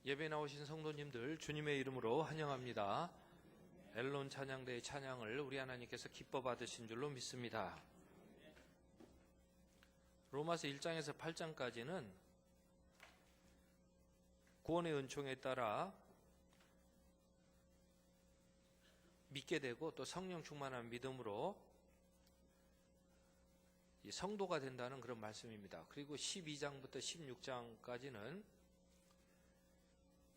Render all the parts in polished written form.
예배 나오신 성도님들 주님의 이름으로 환영합니다. 엘론 찬양대의 찬양을 우리 하나님께서 기뻐 받으신 줄로 믿습니다. 로마서 1장에서 8장까지는 구원의 은총에 따라 믿게 되고 또 성령 충만한 믿음으로 성도가 된다는 그런 말씀입니다. 그리고 12장부터 16장까지는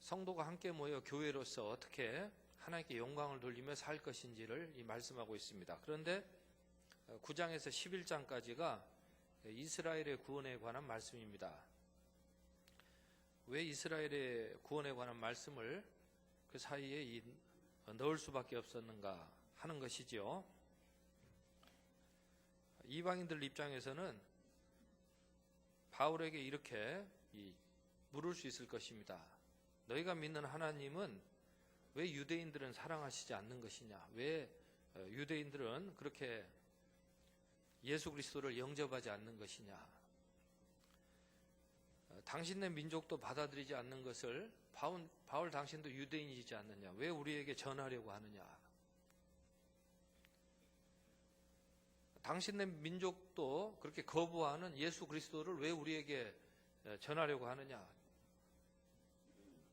성도가 함께 모여 교회로서 어떻게 하나님께 영광을 돌리며 살 것인지를 말씀하고 있습니다. 그런데 9장에서 11장까지가 이스라엘의 구원에 관한 말씀입니다. 왜 이스라엘의 구원에 관한 말씀을 그 사이에 넣을 수밖에 없었는가 하는 것이죠. 이방인들 입장에서는 바울에게 이렇게 물을 수 있을 것입니다. 너희가 믿는 하나님은 왜 유대인들은 사랑하시지 않는 것이냐? 왜 유대인들은 그렇게 예수 그리스도를 영접하지 않는 것이냐? 당신네 민족도 받아들이지 않는 것을 바울 당신도 유대인이지 않느냐? 왜 우리에게 전하려고 하느냐? 당신네 민족도 그렇게 거부하는 예수 그리스도를 왜 우리에게 전하려고 하느냐?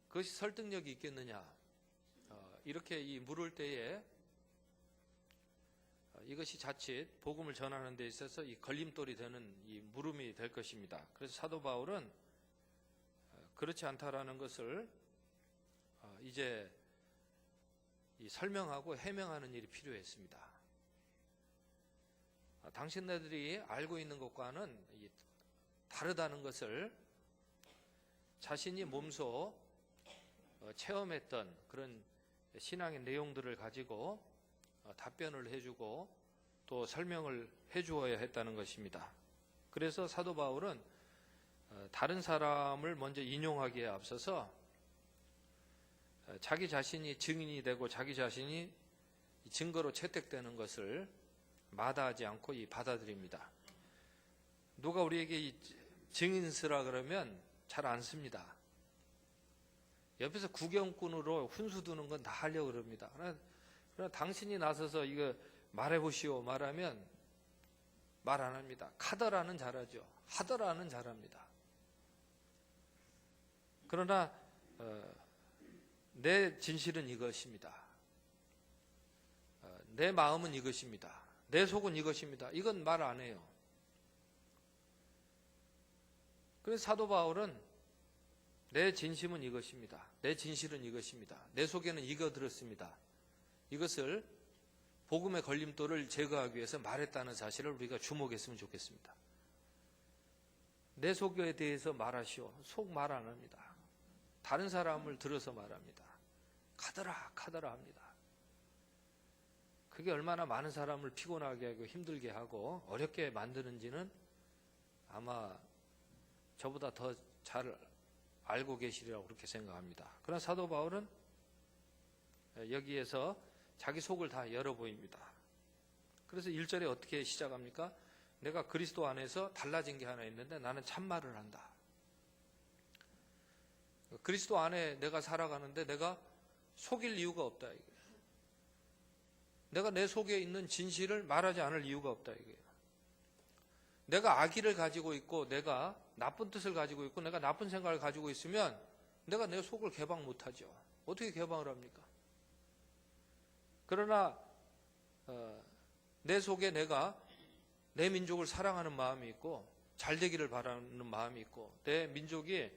그것이 설득력이 있겠느냐? 이렇게 물을 때에 이것이 자칫 복음을 전하는 데 있어서 이 걸림돌이 되는 이 물음이 될 것입니다. 그래서 사도 바울은 그렇지 않다라는 것을 이제 설명하고 해명하는 일이 필요했습니다. 당신네들이 알고 있는 것과는 다르다는 것을 자신이 몸소 체험했던 그런 신앙의 내용들을 가지고 답변을 해주고 또 설명을 해주어야 했다는 것입니다. 그래서 사도 바울은 다른 사람을 먼저 인용하기에 앞서서 자기 자신이 증인이 되고 자기 자신이 증거로 채택되는 것을 마다하지 않고 받아들입니다. 누가 우리에게 증인쓰라 그러면 잘 안 씁니다. 옆에서 구경꾼으로 훈수 두는 건 다 하려고 그럽니다. 그러나 당신이 나서서 이거 말해보시오 말하면 말 안 합니다. 카더라는 잘하죠. 하더라는 잘합니다. 그러나 내 진실은 이것입니다. 내 마음은 이것입니다. 내 속은 이것입니다. 이건 말 안 해요. 그래서 사도 바울은 내 진심은 이것입니다. 내 진실은 이것입니다. 내 속에는 이거 들었습니다. 이것을 복음의 걸림돌을 제거하기 위해서 말했다는 사실을 우리가 주목했으면 좋겠습니다. 내 속에 대해서 말하시오. 속 말 안 합니다. 다른 사람을 들어서 말합니다. 카더라 합니다. 그게 얼마나 많은 사람을 피곤하게 하고 힘들게 하고 어렵게 만드는지는 아마 저보다 더 잘 알고 계시리라고 그렇게 생각합니다. 그러나 사도 바울은 여기에서 자기 속을 다 열어 보입니다. 그래서 1절에 어떻게 시작합니까? 내가 그리스도 안에서 달라진 게 하나 있는데 나는 참말을 한다. 그리스도 안에 내가 살아가는데 내가 속일 이유가 없다. 내가 내 속에 있는 진실을 말하지 않을 이유가 없다. 내가 악의를 가지고 있고 내가 나쁜 뜻을 가지고 있고 내가 나쁜 생각을 가지고 있으면 내가 내 속을 개방 못하죠. 어떻게 개방을 합니까? 그러나 내 속에 내가 내 민족을 사랑하는 마음이 있고 잘 되기를 바라는 마음이 있고 내 민족이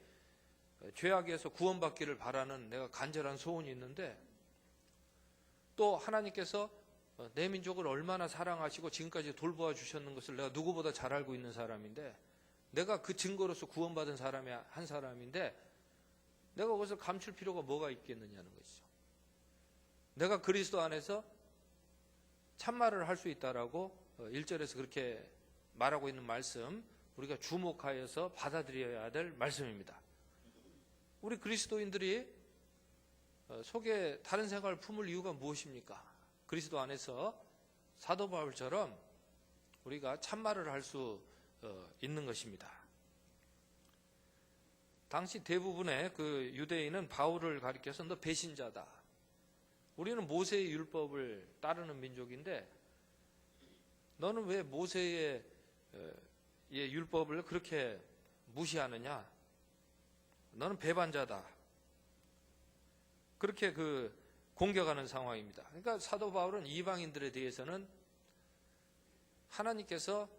죄악에서 구원받기를 바라는 내가 간절한 소원이 있는데 또 하나님께서 내 민족을 얼마나 사랑하시고 지금까지 돌보아 주셨는 것을 내가 누구보다 잘 알고 있는 사람인데 내가 그 증거로서 구원받은 사람이 한 사람인데 내가 그것을 감출 필요가 뭐가 있겠느냐는 것이죠. 내가 그리스도 안에서 참말을 할 수 있다라고 1절에서 그렇게 말하고 있는 말씀 우리가 주목하여서 받아들여야 될 말씀입니다. 우리 그리스도인들이 속에 다른 생각을 품을 이유가 무엇입니까? 그리스도 안에서 사도 바울처럼 우리가 참말을 할 수 있는 것입니다. 당시 대부분의 그 유대인은 바울을 가리켜서 너 배신자다. 우리는 모세의 율법을 따르는 민족인데 너는 왜 모세의 율법을 그렇게 무시하느냐? 너는 배반자다. 그렇게 그 공격하는 상황입니다. 그러니까 사도 바울은 이방인들에 대해서는 하나님께서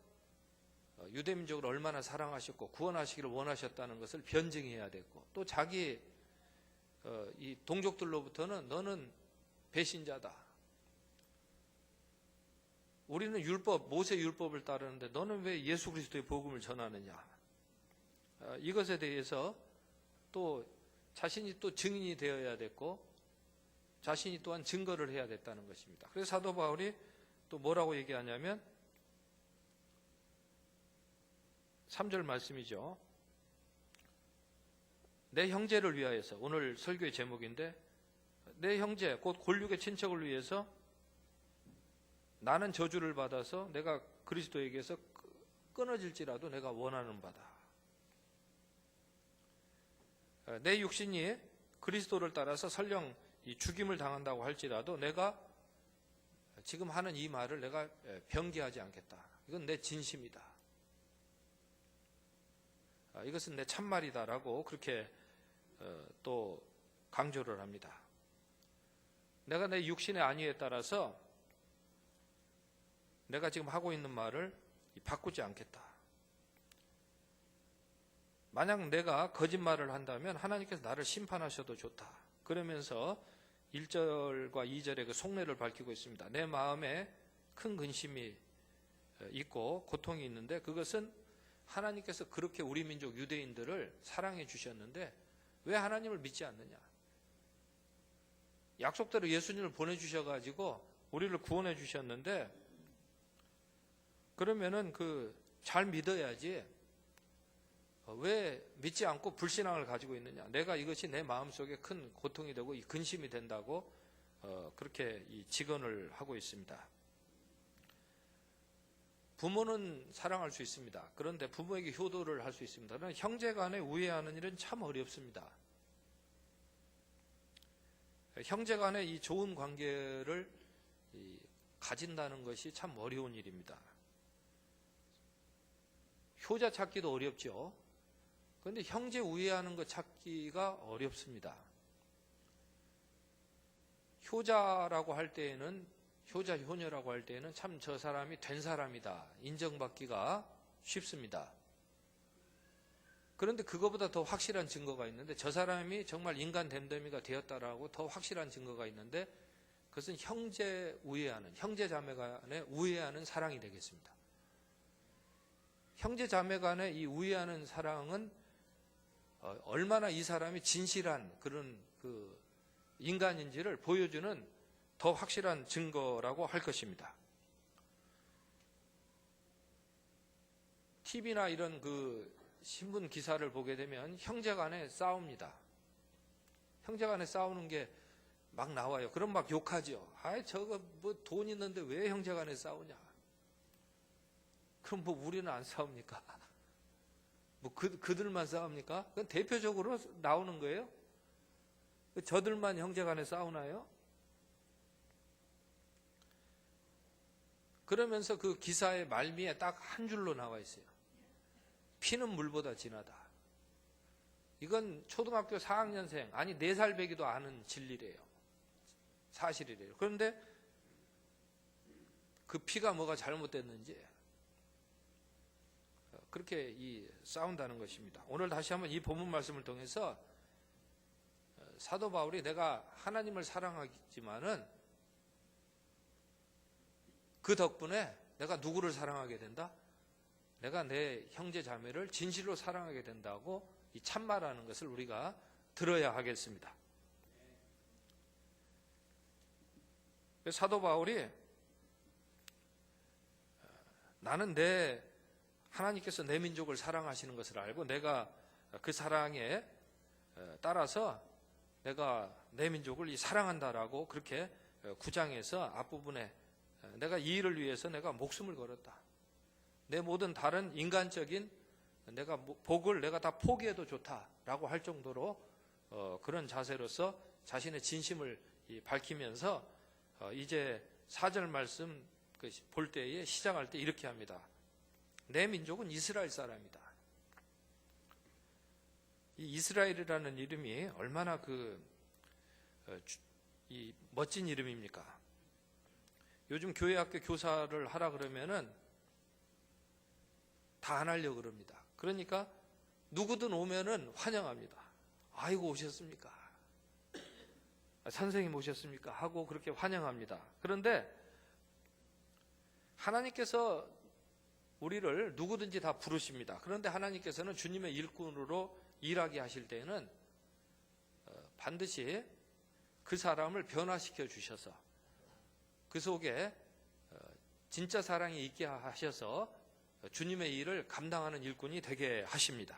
유대민족을 얼마나 사랑하셨고 구원하시기를 원하셨다는 것을 변증해야 됐고, 또 자기 이 동족들로부터는 너는 배신자다. 우리는 율법, 모세 율법을 따르는데 너는 왜 예수 그리스도의 복음을 전하느냐? 이것에 대해서 또 자신이 또 증인이 되어야 됐고 자신이 또한 증거를 해야 됐다는 것입니다. 그래서 사도 바울이 또 뭐라고 얘기하냐면 3절 말씀이죠. 내 형제를 위하여서, 오늘 설교의 제목인데, 내 형제 곧 골육의 친척을 위해서 나는 저주를 받아서 내가 그리스도에게서 끊어질지라도 내가 원하는 바다. 내 육신이 그리스도를 따라서 설령 이 죽임을 당한다고 할지라도 내가 지금 하는 이 말을 내가 변개하지 않겠다. 이건 내 진심이다. 이것은 내 참말이다라고 그렇게 또 강조를 합니다. 내가 내 육신의 안위에 따라서 내가 지금 하고 있는 말을 바꾸지 않겠다. 만약 내가 거짓말을 한다면 하나님께서 나를 심판하셔도 좋다. 그러면서 1절과 2절의 그 속내를 밝히고 있습니다. 내 마음에 큰 근심이 있고 고통이 있는데 그것은 하나님께서 그렇게 우리 민족 유대인들을 사랑해 주셨는데 왜 하나님을 믿지 않느냐? 약속대로 예수님을 보내주셔가지고 우리를 구원해 주셨는데 그러면은 잘 믿어야지 왜 믿지 않고 불신앙을 가지고 있느냐? 내가 이것이 내 마음속에 큰 고통이 되고 이 근심이 된다고 그렇게 이 직언을 하고 있습니다. 부모는 사랑할 수 있습니다. 그런데 부모에게 효도를 할 수 있습니다. 그러나 형제 간에 우애하는 일은 참 어렵습니다. 형제 간에 이 좋은 관계를 가진다는 것이 참 어려운 일입니다. 효자 찾기도 어렵죠. 그런데 형제 우애하는 것 찾기가 어렵습니다. 효자라고 할 때에는, 효자, 효녀라고 할 때에는 참 저 사람이 된 사람이다 인정받기가 쉽습니다. 그런데 그거보다 더 확실한 증거가 있는데 저 사람이 정말 인간 됨됨이가 되었다라고 더 확실한 증거가 있는데 그것은 형제 우애하는, 형제 자매 간에 우애하는 사랑이 되겠습니다. 형제 자매 간에 이 우애하는 사랑은 얼마나 이 사람이 진실한 그런 인간인지를 보여주는 더 확실한 증거라고 할 것입니다. TV나 이런 신문 기사를 보게 되면 형제 간에 싸웁니다. 형제 간에 싸우는 게 막 나와요. 그럼 막 욕하죠. 저거 뭐 돈 있는데 왜 형제 간에 싸우냐? 그럼 뭐 우리는 안 싸웁니까? 뭐 그들만 싸웁니까? 그건 대표적으로 나오는 거예요. 저들만 형제 간에 싸우나요? 그러면서 그 기사의 말미에 딱 한 줄로 나와 있어요. 피는 물보다 진하다. 이건 초등학교 4학년생, 아니 4살 배기도 아는 진리래요. 사실이래요. 그런데 그 피가 뭐가 잘못됐는지 그렇게 싸운다는 것입니다. 오늘 다시 한번 이 본문 말씀을 통해서 사도 바울이 내가 하나님을 사랑하지만은 그 덕분에 내가 누구를 사랑하게 된다? 내가 내 형제 자매를 진실로 사랑하게 된다고 이 참말하는 것을 우리가 들어야 하겠습니다. 사도 바울이 나는 하나님께서 내 민족을 사랑하시는 것을 알고 내가 그 사랑에 따라서 내가 내 민족을 사랑한다라고 그렇게 9장에서 앞부분에 내가 이 일을 위해서 내가 목숨을 걸었다. 내 모든 다른 인간적인 복을 내가 다 포기해도 좋다라고 할 정도로 그런 자세로서 자신의 진심을 밝히면서 이제 4절 말씀 볼 때에 시작할 때 이렇게 합니다. 내 민족은 이스라엘 사람이다. 이 이스라엘이라는 이름이 얼마나 이 멋진 이름입니까? 요즘 교회학교 교사를 하라 그러면은 다 안 하려고 그럽니다. 그러니까 누구든 오면은 환영합니다. 아이고 오셨습니까? 선생님 오셨습니까? 하고 그렇게 환영합니다. 그런데 하나님께서 우리를 누구든지 다 부르십니다. 그런데 하나님께서는 주님의 일꾼으로 일하게 하실 때에는 반드시 그 사람을 변화시켜 주셔서 그 속에 진짜 사랑이 있게 하셔서 주님의 일을 감당하는 일꾼이 되게 하십니다.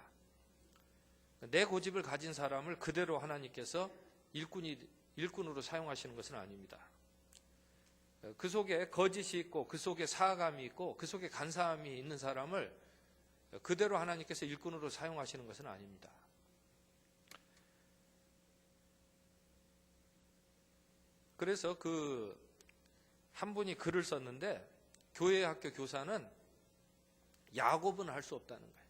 내 고집을 가진 사람을 그대로 하나님께서 일꾼으로 사용하시는 것은 아닙니다. 그 속에 거짓이 있고 그 속에 사악함이 있고 그 속에 간사함이 있는 사람을 그대로 하나님께서 일꾼으로 사용하시는 것은 아닙니다. 그래서 한 분이 글을 썼는데 교회 학교 교사는 야곱은 할 수 없다는 거예요.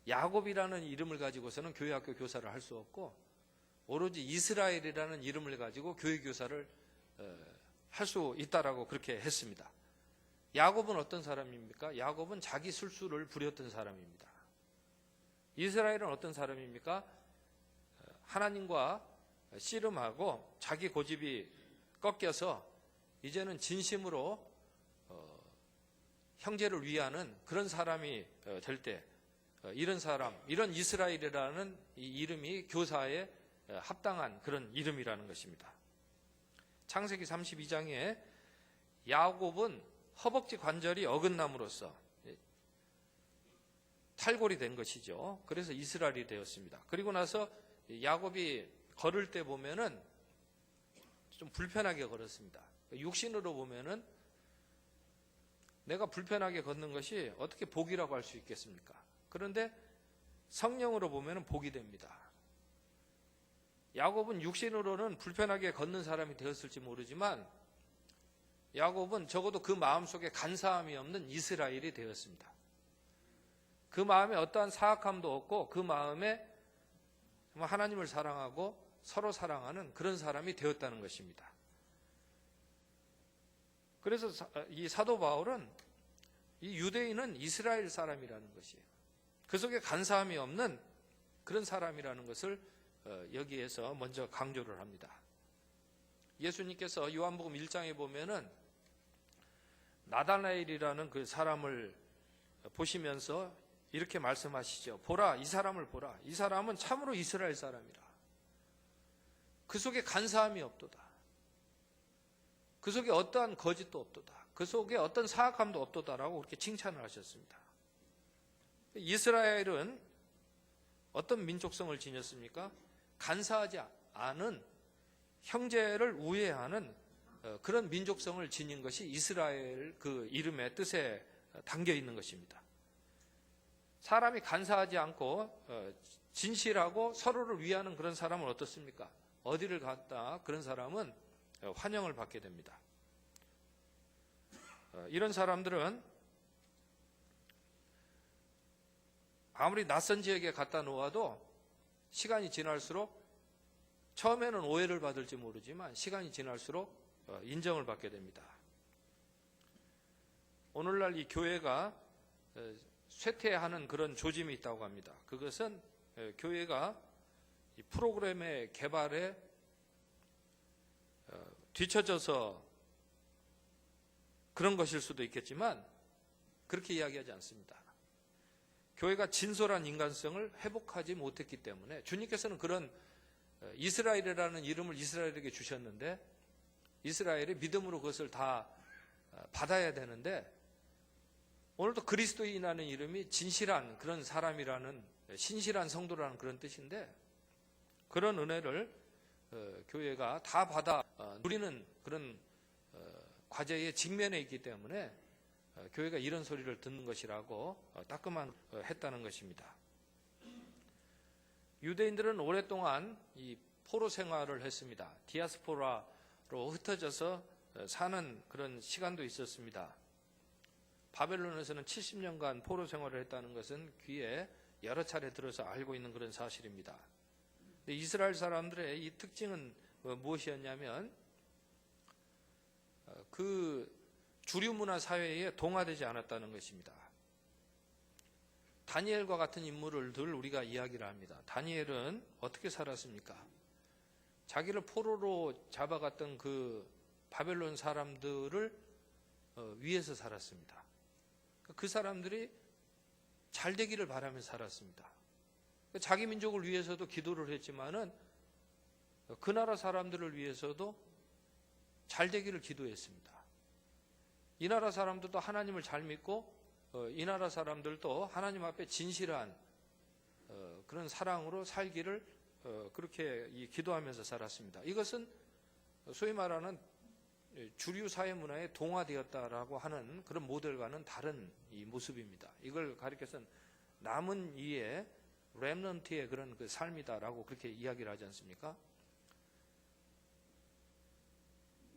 야곱이라는 이름을 가지고서는 교회 학교 교사를 할 수 없고 오로지 이스라엘이라는 이름을 가지고 교회 교사를 할 수 있다라고 그렇게 했습니다. 야곱은 어떤 사람입니까? 야곱은 자기 술수를 부렸던 사람입니다. 이스라엘은 어떤 사람입니까? 하나님과 씨름하고 자기 고집이 꺾여서 이제는 진심으로 형제를 위하는 그런 사람이 될 때 이런 사람, 이런 이스라엘이라는 이 이름이 교사에 합당한 그런 이름이라는 것입니다. 창세기 32장에 야곱은 허벅지 관절이 어긋남으로써 탈골이 된 것이죠. 그래서 이스라엘이 되었습니다. 그리고 나서 야곱이 걸을 때 보면은 좀 불편하게 걸었습니다. 육신으로 보면은 내가 불편하게 걷는 것이 어떻게 복이라고 할 수 있겠습니까? 그런데 성령으로 보면은 복이 됩니다. 야곱은 육신으로는 불편하게 걷는 사람이 되었을지 모르지만 야곱은 적어도 그 마음속에 간사함이 없는 이스라엘이 되었습니다. 그 마음에 어떠한 사악함도 없고 그 마음에 하나님을 사랑하고 서로 사랑하는 그런 사람이 되었다는 것입니다. 그래서 이 사도 바울은 이 유대인은 이스라엘 사람이라는 것이에요. 그 속에 간사함이 없는 그런 사람이라는 것을 여기에서 먼저 강조를 합니다. 예수님께서 요한복음 1장에 보면은 나다나엘이라는 그 사람을 보시면서 이렇게 말씀하시죠. 보라, 이 사람을 보라. 이 사람은 참으로 이스라엘 사람이라. 그 속에 간사함이 없도다. 그 속에 어떠한 거짓도 없도다. 그 속에 어떤 사악함도 없도다라고 그렇게 칭찬을 하셨습니다. 이스라엘은 어떤 민족성을 지녔습니까? 간사하지 않은 형제를 우애하는 그런 민족성을 지닌 것이 이스라엘 그 이름의 뜻에 담겨 있는 것입니다. 사람이 간사하지 않고 진실하고 서로를 위하는 그런 사람은 어떻습니까? 어디를 갔다 그런 사람은 환영을 받게 됩니다. 이런 사람들은 아무리 낯선 지역에 갖다 놓아도 시간이 지날수록 처음에는 오해를 받을지 모르지만 시간이 지날수록 인정을 받게 됩니다. 오늘날 이 교회가 쇠퇴하는 그런 조짐이 있다고 합니다. 그것은 교회가 이 프로그램의 개발에 뒤처져서 그런 것일 수도 있겠지만 그렇게 이야기하지 않습니다. 교회가 진솔한 인간성을 회복하지 못했기 때문에 주님께서는 그런 이스라엘이라는 이름을 이스라엘에게 주셨는데 이스라엘이 믿음으로 그것을 다 받아야 되는데 오늘도 그리스도인이라는 이름이 진실한 그런 사람이라는 신실한 성도라는 그런 뜻인데 그런 은혜를 교회가 다 받아 누리는 그런 과제에 직면해 있기 때문에 교회가 이런 소리를 듣는 것이라고 따끔한 했다는 것입니다. 유대인들은 오랫동안 이 포로 생활을 했습니다. 디아스포라로 흩어져서 사는 그런 시간도 있었습니다. 바벨론에서는 70년간 포로 생활을 했다는 것은 귀에 여러 차례 들어서 알고 있는 그런 사실입니다. 이스라엘 사람들의 이 특징은 무엇이었냐면 그 주류 문화 사회에 동화되지 않았다는 것입니다. 다니엘과 같은 인물을 늘 우리가 이야기를 합니다. 다니엘은 어떻게 살았습니까? 자기를 포로로 잡아갔던 그 바벨론 사람들을 위해서 살았습니다. 그 사람들이 잘 되기를 바라며 살았습니다. 자기 민족을 위해서도 기도를 했지만은 그 나라 사람들을 위해서도 잘 되기를 기도했습니다. 이 나라 사람들도 하나님을 잘 믿고 이 나라 사람들도 하나님 앞에 진실한 그런 사랑으로 살기를 그렇게 기도하면서 살았습니다. 이것은 소위 말하는 주류 사회 문화에 동화되었다라고 하는 그런 모델과는 다른 이 모습입니다. 이걸 가리켜서 남은 이의 렘넌트의 그런 그 삶이다라고 그렇게 이야기를 하지 않습니까?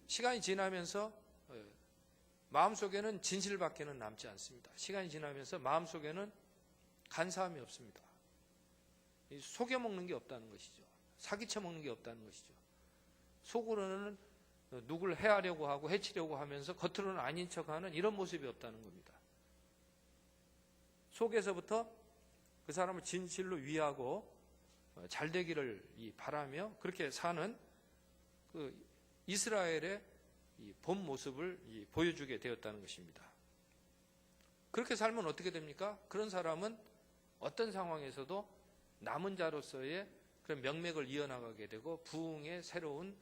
시간이 지나면서 마음속에는 진실밖에는 남지 않습니다. 시간이 지나면서 마음속에는 간사함이 없습니다. 속여먹는 게 없다는 것이죠. 사기쳐 먹는 게 없다는 것이죠. 속으로는 누굴 해하려고 하고 해치려고 하면서 겉으로는 아닌 척하는 이런 모습이 없다는 겁니다. 속에서부터 그 사람을 진실로 위하고 잘 되기를 바라며 그렇게 사는 그 이스라엘의 본 모습을 보여주게 되었다는 것입니다. 그렇게 살면 어떻게 됩니까? 그런 사람은 어떤 상황에서도 남은 자로서의 그런 명맥을 이어나가게 되고 부흥의 새로운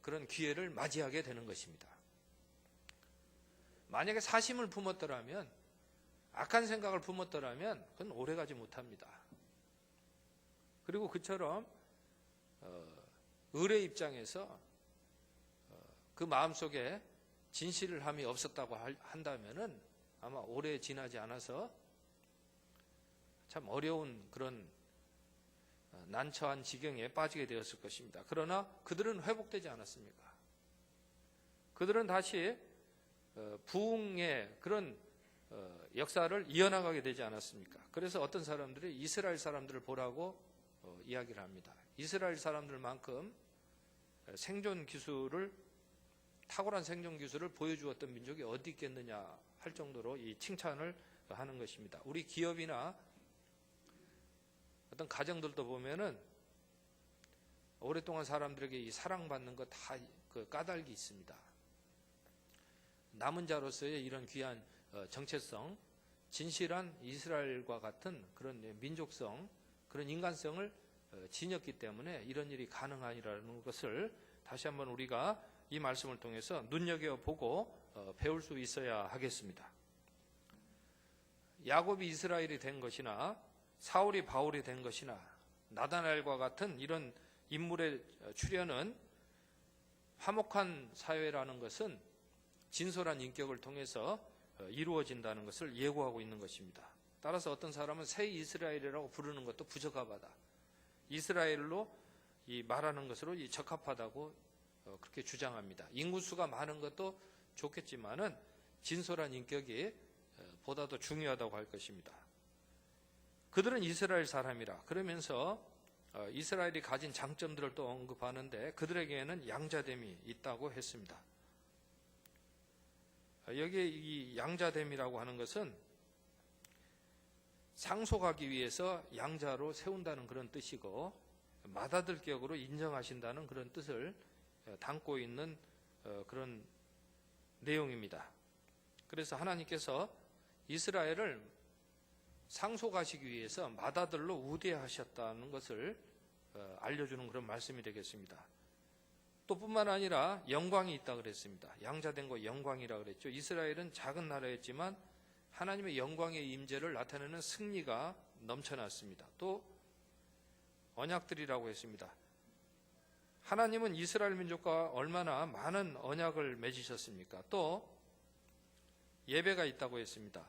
그런 기회를 맞이하게 되는 것입니다. 만약에 사심을 품었더라면, 악한 생각을 품었더라면 그건 오래가지 못합니다. 그리고 그처럼 을의 입장에서 그 마음속에 진실을 함이 없었다고 한다면은 아마 오래 지나지 않아서 참 어려운 그런 난처한 지경에 빠지게 되었을 것입니다. 그러나 그들은 회복되지 않았습니까? 그들은 다시 부흥의 그런 역사를 이어나가게 되지 않았습니까? 그래서 어떤 사람들이 이스라엘 사람들을 보라고 이야기를 합니다. 이스라엘 사람들만큼 탁월한 생존 기술을 보여주었던 민족이 어디 있겠느냐 할 정도로 이 칭찬을 하는 것입니다. 우리 기업이나 어떤 가정들도 보면은 오랫동안 사람들에게 이 사랑받는 것 다 그 까닭이 있습니다. 남은 자로서의 이런 귀한 정체성, 진실한 이스라엘과 같은 그런 민족성, 그런 인간성을 지녔기 때문에 이런 일이 가능하니라는 것을 다시 한번 우리가 이 말씀을 통해서 눈여겨보고 배울 수 있어야 하겠습니다. 야곱이 이스라엘이 된 것이나 사울이 바울이 된 것이나 나다나엘과 같은 이런 인물의 출현은 화목한 사회라는 것은 진솔한 인격을 통해서 이루어진다는 것을 예고하고 있는 것입니다. 따라서 어떤 사람은 새 이스라엘이라고 부르는 것도 부적합하다. 이스라엘로 말하는 것으로 적합하다고 그렇게 주장합니다. 인구수가 많은 것도 좋겠지만은 진솔한 인격이 보다 더 중요하다고 할 것입니다. 그들은 이스라엘 사람이라 그러면서 이스라엘이 가진 장점들을 또 언급하는데 그들에게는 양자됨이 있다고 했습니다. 여기에 이 양자됨이라고 하는 것은 상속하기 위해서 양자로 세운다는 그런 뜻이고 맏아들 격으로 인정하신다는 그런 뜻을 담고 있는 그런 내용입니다. 그래서 하나님께서 이스라엘을 상속하시기 위해서 맏아들로 우대하셨다는 것을 알려주는 그런 말씀이 되겠습니다. 또 뿐만 아니라 영광이 있다 그랬습니다. 양자된 거 영광이라 그랬죠. 이스라엘은 작은 나라였지만 하나님의 영광의 임재를 나타내는 승리가 넘쳐났습니다. 또 언약들이라고 했습니다. 하나님은 이스라엘 민족과 얼마나 많은 언약을 맺으셨습니까? 또 예배가 있다고 했습니다.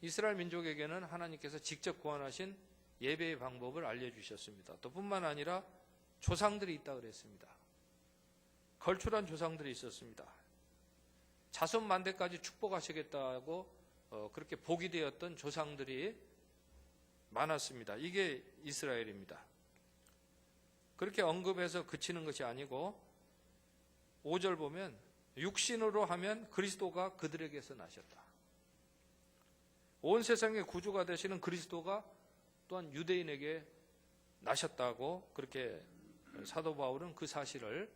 이스라엘 민족에게는 하나님께서 직접 구원하신 예배의 방법을 알려주셨습니다. 또 뿐만 아니라 조상들이 있다고 그랬습니다. 걸출한 조상들이 있었습니다. 자손 만대까지 축복하시겠다고 그렇게 복이 되었던 조상들이 많았습니다. 이게 이스라엘입니다. 그렇게 언급해서 그치는 것이 아니고 5절 보면 육신으로 하면 그리스도가 그들에게서 나셨다. 온 세상의 구주가 되시는 그리스도가 또한 유대인에게 나셨다고 그렇게 사도 바울은 그 사실을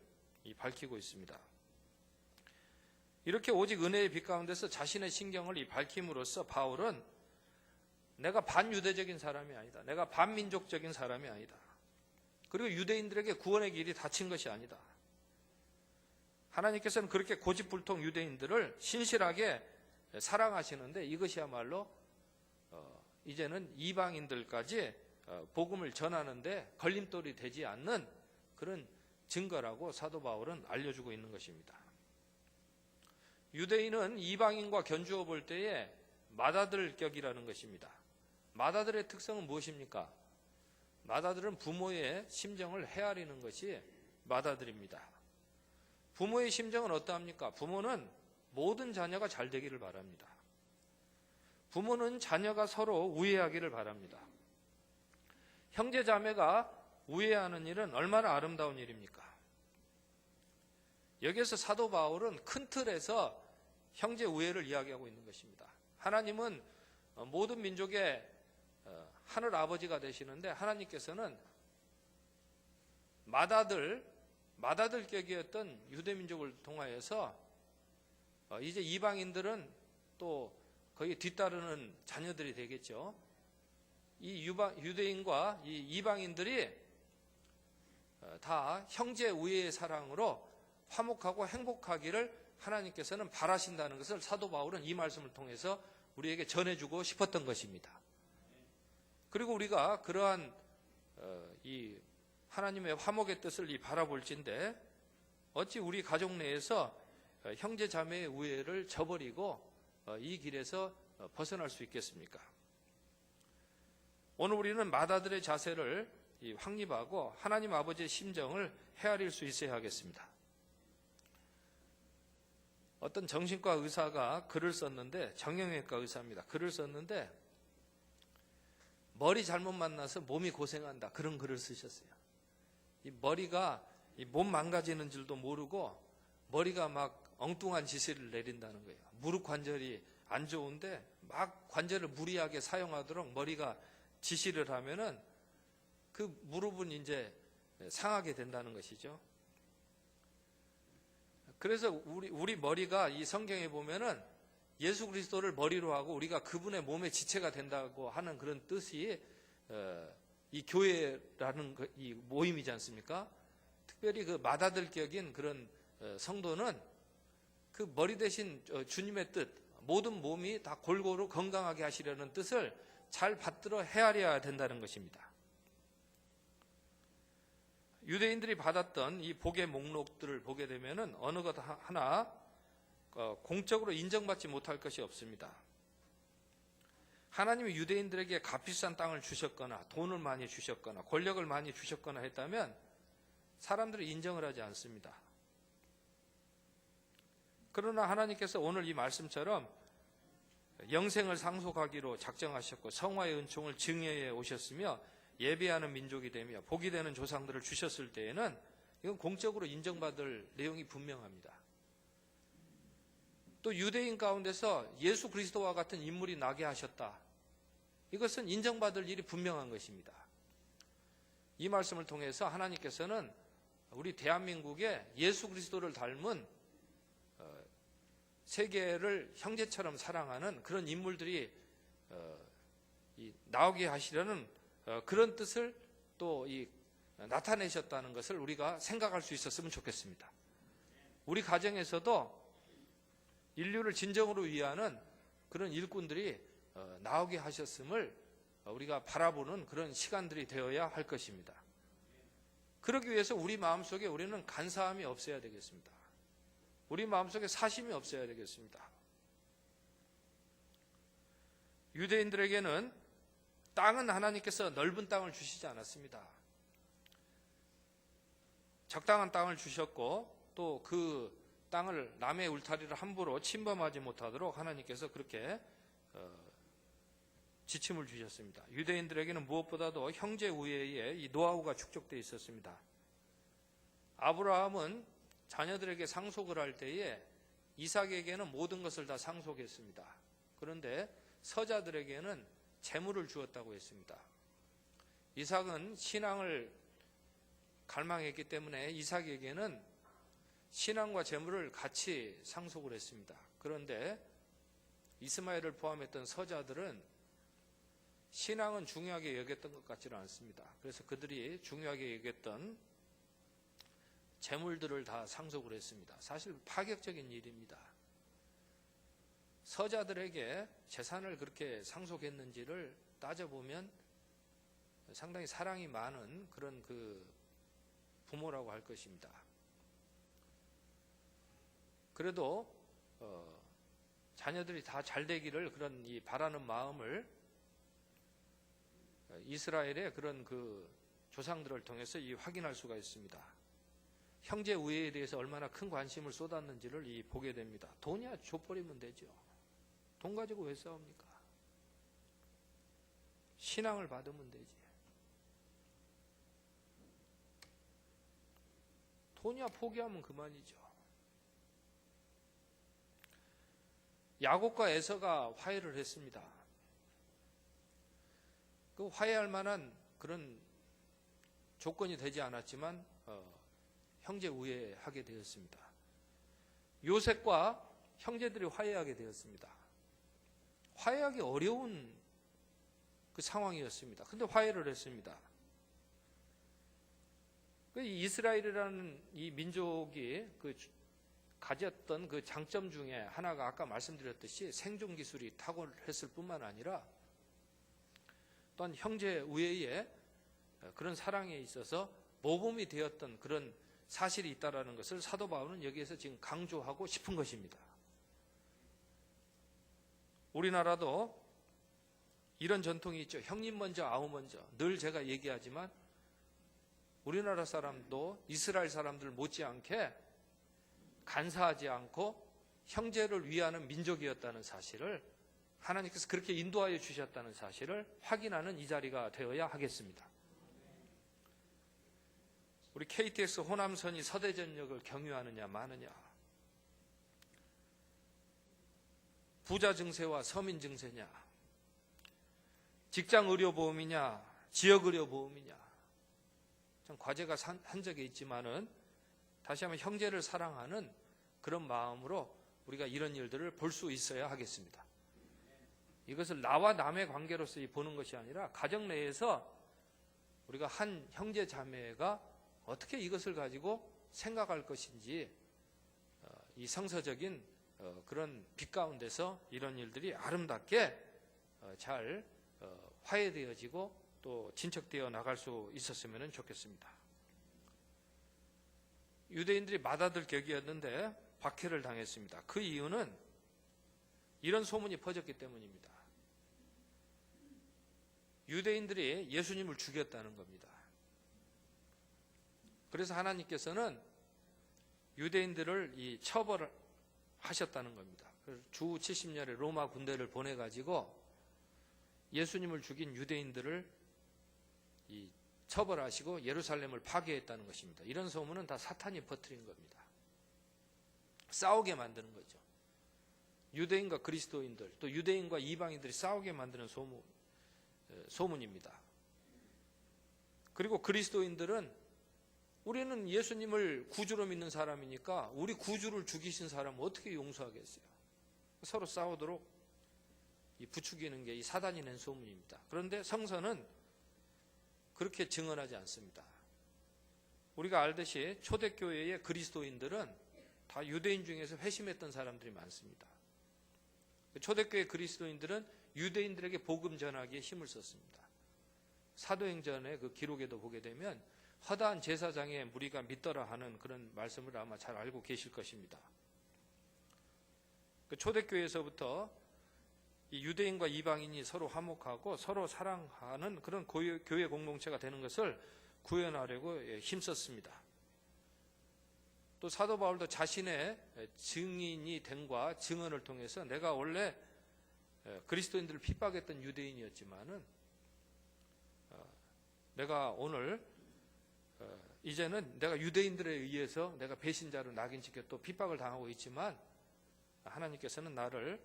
밝히고 있습니다. 이렇게 오직 은혜의 빛 가운데서 자신의 신경을 밝힘으로써 바울은 내가 반유대적인 사람이 아니다. 내가 반민족적인 사람이 아니다. 그리고 유대인들에게 구원의 길이 닫힌 것이 아니다. 하나님께서는 그렇게 고집불통 유대인들을 신실하게 사랑하시는데 이것이야말로 이제는 이방인들까지 복음을 전하는데 걸림돌이 되지 않는 그런 증거라고 사도 바울은 알려주고 있는 것입니다. 유대인은 이방인과 견주어 볼 때에 맏아들 격이라는 것입니다. 맏아들의 특성은 무엇입니까? 맏아들은 부모의 심정을 헤아리는 것이 맏아들입니다. 부모의 심정은 어떠합니까? 부모는 모든 자녀가 잘 되기를 바랍니다. 부모는 자녀가 서로 우애하기를 바랍니다. 형제 자매가 우애하는 일은 얼마나 아름다운 일입니까? 여기에서 사도 바울은 큰 틀에서 형제 우애를 이야기하고 있는 것입니다. 하나님은 모든 민족의 하늘 아버지가 되시는데 하나님께서는 맏아들격이었던 유대민족을 통하여서 이제 이방인들은 또 거기에 뒤따르는 자녀들이 되겠죠. 이 유대인과 이 이방인들이 다 형제 우애의 사랑으로 화목하고 행복하기를 하나님께서는 바라신다는 것을 사도 바울은 이 말씀을 통해서 우리에게 전해주고 싶었던 것입니다. 그리고 우리가 그러한 이 하나님의 화목의 뜻을 바라볼진데 어찌 우리 가족 내에서 형제 자매의 우애를 저버리고 이 길에서 벗어날 수 있겠습니까? 오늘 우리는 맏아들의 자세를 확립하고 하나님 아버지의 심정을 헤아릴 수 있어야 하겠습니다. 어떤 정신과 의사가 글을 썼는데, 정형외과 의사입니다. 글을 썼는데 머리 잘못 만나서 몸이 고생한다, 그런 글을 쓰셨어요. 이 머리가 몸 망가지는 줄도 모르고 머리가 막 엉뚱한 지시를 내린다는 거예요. 무릎 관절이 안 좋은데 막 관절을 무리하게 사용하도록 머리가 지시를 하면은 그 무릎은 이제 상하게 된다는 것이죠. 그래서 우리 머리가 이 성경에 보면은 예수 그리스도를 머리로 하고 우리가 그분의 몸의 지체가 된다고 하는 그런 뜻이 이 교회라는 이 모임이지 않습니까? 특별히 그 맏아들격인 그런 성도는 그 머리 대신 주님의 뜻, 모든 몸이 다 골고루 건강하게 하시려는 뜻을 잘 받들어 헤아려야 된다는 것입니다. 유대인들이 받았던 이 복의 목록들을 보게 되면은 어느 것 하나 공적으로 인정받지 못할 것이 없습니다. 하나님이 유대인들에게 값비싼 땅을 주셨거나 돈을 많이 주셨거나 권력을 많이 주셨거나 했다면 사람들이 인정을 하지 않습니다. 그러나 하나님께서 오늘 이 말씀처럼 영생을 상속하기로 작정하셨고 성화의 은총을 증여해 오셨으며 예배하는 민족이 되며 복이 되는 조상들을 주셨을 때에는 이건 공적으로 인정받을 내용이 분명합니다. 또 유대인 가운데서 예수 그리스도와 같은 인물이 나게 하셨다. 이것은 인정받을 일이 분명한 것입니다. 이 말씀을 통해서 하나님께서는 우리 대한민국에 예수 그리스도를 닮은 세계를 형제처럼 사랑하는 그런 인물들이 나오게 하시려는 그런 뜻을 또 나타내셨다는 것을 우리가 생각할 수 있었으면 좋겠습니다. 우리 가정에서도 인류를 진정으로 위하는 그런 일꾼들이 나오게 하셨음을 우리가 바라보는 그런 시간들이 되어야 할 것입니다. 그러기 위해서 우리 마음속에 우리는 간사함이 없어야 되겠습니다. 우리 마음속에 사심이 없어야 되겠습니다. 유대인들에게는 땅은 하나님께서 넓은 땅을 주시지 않았습니다. 적당한 땅을 주셨고 또 그 땅을 남의 울타리를 함부로 침범하지 못하도록 하나님께서 그렇게 지침을 주셨습니다. 유대인들에게는 무엇보다도 형제 우애에 이 노하우가 축적되어 있었습니다. 아브라함은 자녀들에게 상속을 할 때에 이삭에게는 모든 것을 다 상속했습니다. 그런데 서자들에게는 재물을 주었다고 했습니다. 이삭은 신앙을 갈망했기 때문에 이삭에게는 신앙과 재물을 같이 상속을 했습니다. 그런데 이스마엘을 포함했던 서자들은 신앙은 중요하게 여겼던 것 같지는 않습니다. 그래서 그들이 중요하게 여겼던 재물들을 다 상속을 했습니다. 사실 파격적인 일입니다. 서자들에게 재산을 그렇게 상속했는지를 따져보면 상당히 사랑이 많은 그런 그 부모라고 할 것입니다. 그래도 자녀들이 다 잘 되기를 그런 이 바라는 마음을 이스라엘의 그런 그 조상들을 통해서 이 확인할 수가 있습니다. 형제 우애에 대해서 얼마나 큰 관심을 쏟았는지를 이 보게 됩니다. 돈이야 줘버리면 되죠. 돈 가지고 왜 싸웁니까? 신앙을 받으면 되지. 돈이야 포기하면 그만이죠. 야곱과 에서가 화해를 했습니다. 그 화해할 만한 그런 조건이 되지 않았지만 형제 우애하게 되었습니다. 요셉과 형제들이 화해하게 되었습니다. 화해하기 어려운 그 상황이었습니다. 근데 화해를 했습니다. 그 이스라엘이라는 이 민족이 그 가졌던 그 장점 중에 하나가 아까 말씀드렸듯이 생존 기술이 탁월했을 뿐만 아니라 또한 형제 우애의 그런 사랑에 있어서 모범이 되었던 그런 사실이 있다라는 것을 사도 바울은 여기에서 지금 강조하고 싶은 것입니다. 우리나라도 이런 전통이 있죠. 형님 먼저 아우 먼저. 늘 제가 얘기하지만 우리나라 사람도 이스라엘 사람들 못지않게 간사하지 않고 형제를 위하는 민족이었다는 사실을 하나님께서 그렇게 인도하여 주셨다는 사실을 확인하는 이 자리가 되어야 하겠습니다. 우리 KTX 호남선이 서대전역을 경유하느냐 마느냐, 부자 증세와 서민 증세냐, 직장 의료보험이냐 지역 의료보험이냐, 참 과제가 한적에 있지만은 다시 한번 형제를 사랑하는 그런 마음으로 우리가 이런 일들을 볼 수 있어야 하겠습니다. 이것을 나와 남의 관계로서 보는 것이 아니라 가정 내에서 우리가 한 형제 자매가 어떻게 이것을 가지고 생각할 것인지 이 성서적인 그런 빛 가운데서 이런 일들이 아름답게 잘 화해되어지고 또 진척되어 나갈 수 있었으면 좋겠습니다. 유대인들이 맏아들 격이었는데 박해를 당했습니다. 그 이유는 이런 소문이 퍼졌기 때문입니다. 유대인들이 예수님을 죽였다는 겁니다. 그래서 하나님께서는 유대인들을 처벌하셨다는 겁니다. 주 70년에 로마 군대를 보내가지고 예수님을 죽인 유대인들을 처벌하시고 예루살렘을 파괴했다는 것입니다. 이런 소문은 다 사탄이 퍼뜨린 겁니다. 싸우게 만드는 거죠. 유대인과 그리스도인들, 또 유대인과 이방인들이 싸우게 만드는 소문입니다. 그리고 그리스도인들은 우리는 예수님을 구주로 믿는 사람이니까 우리 구주를 죽이신 사람을 어떻게 용서하겠어요? 서로 싸우도록 부추기는 게 이 사단이 낸 소문입니다. 그런데 성서는 그렇게 증언하지 않습니다. 우리가 알듯이 초대교회의 그리스도인들은 다 유대인 중에서 회심했던 사람들이 많습니다. 초대교회 그리스도인들은 유대인들에게 복음 전하기에 힘을 썼습니다. 사도행전의 그 기록에도 보게 되면 허다한 제사장의 무리가 믿더라 하는 그런 말씀을 아마 잘 알고 계실 것입니다. 초대교회에서부터 이 유대인과 이방인이 서로 화목하고 서로 사랑하는 그런 교회 공동체가 되는 것을 구현하려고 힘썼습니다. 또 사도 바울도 자신의 증인이 됨과 증언을 통해서 내가 원래 그리스도인들을 핍박했던 유대인이었지만은 내가 오늘 이제는 내가 유대인들에 의해서 내가 배신자로 낙인 찍혀 또 핍박을 당하고 있지만 하나님께서는 나를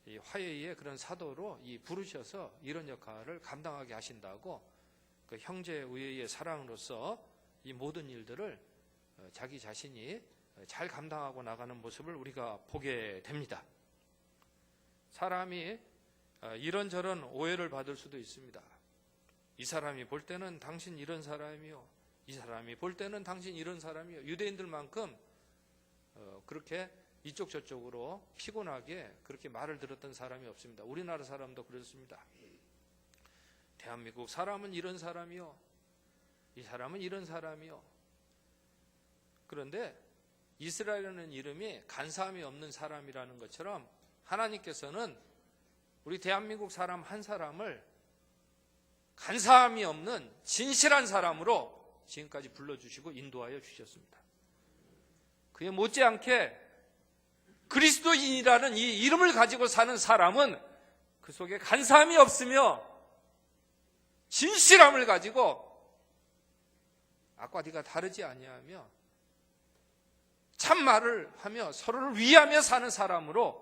이 화해의 그런 사도로 부르셔서 이런 역할을 감당하게 하신다고 그 형제 우애의 사랑으로서 이 모든 일들을 자기 자신이 잘 감당하고 나가는 모습을 우리가 보게 됩니다. 사람이 이런저런 오해를 받을 수도 있습니다. 이 사람이 볼 때는 당신 이런 사람이요, 이 사람이 볼 때는 당신 이런 사람이요. 유대인들만큼 그렇게 이쪽 저쪽으로 피곤하게 그렇게 말을 들었던 사람이 없습니다. 우리나라 사람도 그렇습니다. 대한민국 사람은 이런 사람이요, 이 사람은 이런 사람이요. 그런데 이스라엘이라는 이름이 간사함이 없는 사람이라는 것처럼 하나님께서는 우리 대한민국 사람 한 사람을 간사함이 없는 진실한 사람으로 지금까지 불러주시고 인도하여 주셨습니다. 그에 못지않게 그리스도인이라는 이 이름을 가지고 사는 사람은 그 속에 간사함이 없으며 진실함을 가지고 악과 네가 다르지 아니하며 참말을 하며 서로를 위하며 사는 사람으로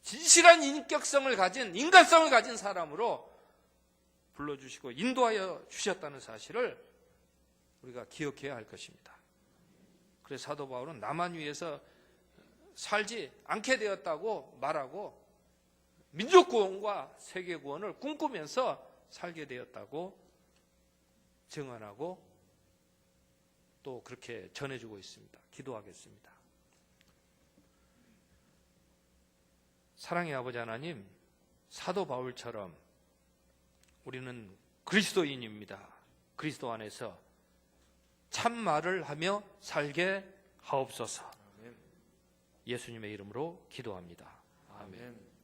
진실한 인격성을 가진 인간성을 가진 사람으로 불러주시고 인도하여 주셨다는 사실을 우리가 기억해야 할 것입니다. 그래서 사도 바울은 나만 위해서 살지 않게 되었다고 말하고 민족 구원과 세계 구원을 꿈꾸면서 살게 되었다고 증언하고 또 그렇게 전해주고 있습니다. 기도하겠습니다. 사랑의 아버지 하나님, 사도 바울처럼 우리는 그리스도인입니다. 그리스도 안에서 참말을 하며 살게 하옵소서. 예수님의 이름으로 기도합니다. 아멘.